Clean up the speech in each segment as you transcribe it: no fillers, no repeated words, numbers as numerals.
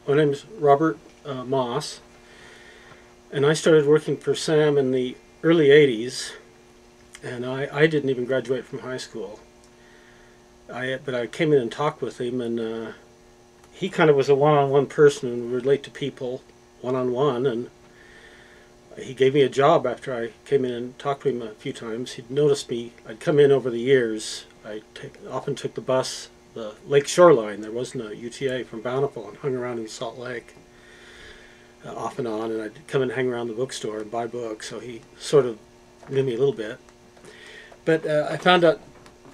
My name is Robert Moss, and I started working for Sam in the early 80s, and I didn't even graduate from high school. But I came in and talked with him, and he kind of was a one-on-one person and would relate to people one-on-one, and he gave me a job after I came in and talked to him a few times. He'd noticed me. I'd come in over the years. Often took the bus, the Lake Shore line. There wasn't a UTA from Bountiful, and hung around in Salt Lake off and on. And I'd come and hang around the bookstore and buy books. So he sort of knew me a little bit. But I found out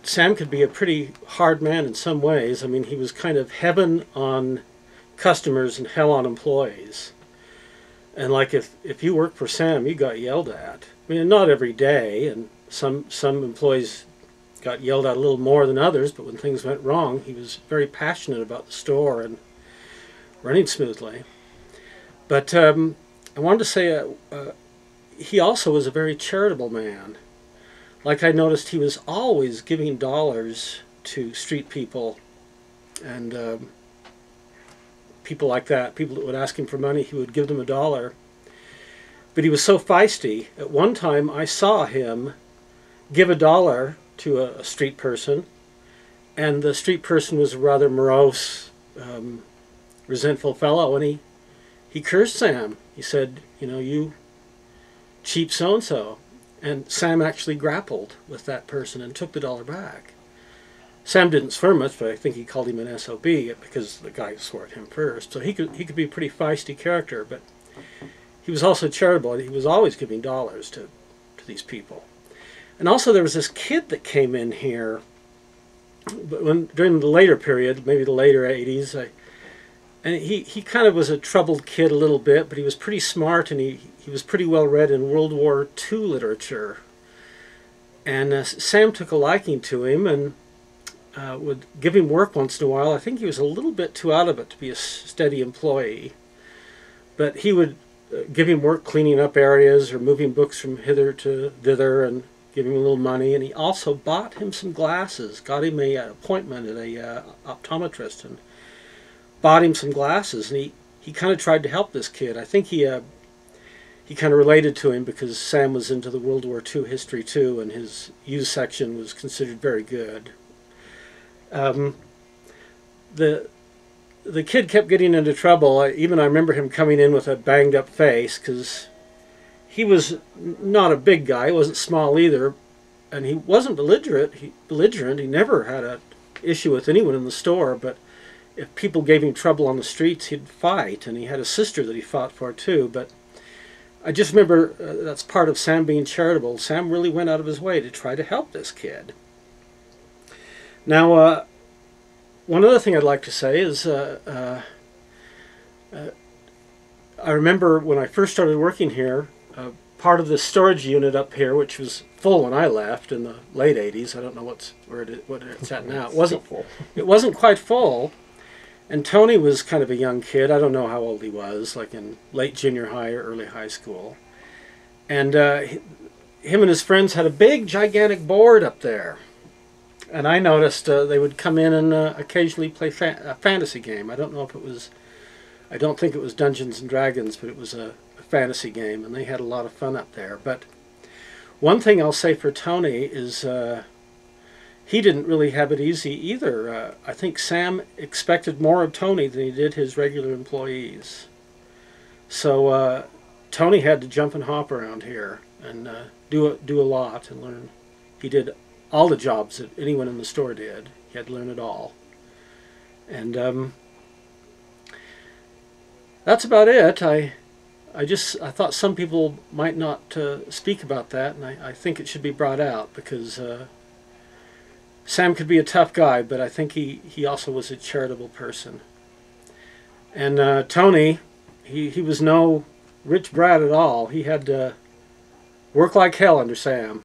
Sam could be a pretty hard man in some ways. I mean, he was kind of heaven on customers and hell on employees. And like if you worked for Sam, you got yelled at. I mean, not every day, and some employees got yelled at a little more than others, but when things went wrong, he was very passionate about the store and running smoothly. But I wanted to say he also was a very charitable man. Like I noticed, he was always giving dollars to street people and people like that. People that would ask him for money, he would give them $1. But he was so feisty. At one time, I saw him give $1 to a street person, and the street person was a rather morose, resentful fellow, and he cursed Sam. He said, "You know, you cheap so-and-so." And Sam actually grappled with that person and took the $1 back. Sam didn't swear much, but I think he called him an SOB because the guy swore at him first. So he could be a pretty feisty character, but he was also charitable. He was always giving dollars to these people. And also there was this kid that came in here during the later period, maybe the later 80s, and he kind of was a troubled kid a little bit, but he was pretty smart, and he was pretty well read in World War II literature. And Sam took a liking to him and would give him work once in a while. I think he was a little bit too out of it to be a steady employee, but he would give him work cleaning up areas or moving books from hither to thither and giving him a little money. And he also bought him some glasses, got him an appointment at a optometrist, and bought him some glasses. And he kind of tried to help this kid. I think he kind of related to him because Sam was into the World War II history too, and his used section was considered very good. The kid kept getting into trouble. I remember him coming in with a banged up face because he was not a big guy. He wasn't small either, and he wasn't belligerent. He never had an issue with anyone in the store, but if people gave him trouble on the streets, he'd fight, and he had a sister that he fought for too. But I just remember that's part of Sam being charitable. Sam really went out of his way to try to help this kid. Now, one other thing I'd like to say is I remember when I first started working here, part of the storage unit up here, which was full when I left in the late 80s. I don't know what it's at now. It wasn't quite full. And Tony was kind of a young kid. I don't know how old he was, like in late junior high or early high school. And him and his friends had a big, gigantic board up there. And I noticed they would come in and occasionally play a fantasy game. I don't think it was Dungeons and Dragons, but it was a fantasy game, and they had a lot of fun up there. But one thing I'll say for Tony is he didn't really have it easy either. I think Sam expected more of Tony than he did his regular employees. So Tony had to jump and hop around here and do a lot and learn. He did all the jobs that anyone in the store did. He had to learn it all. And that's about it. I thought some people might not speak about that, and I think it should be brought out because Sam could be a tough guy, but I think he also was a charitable person. And Tony, he was no rich brat at all. He had to work like hell under Sam.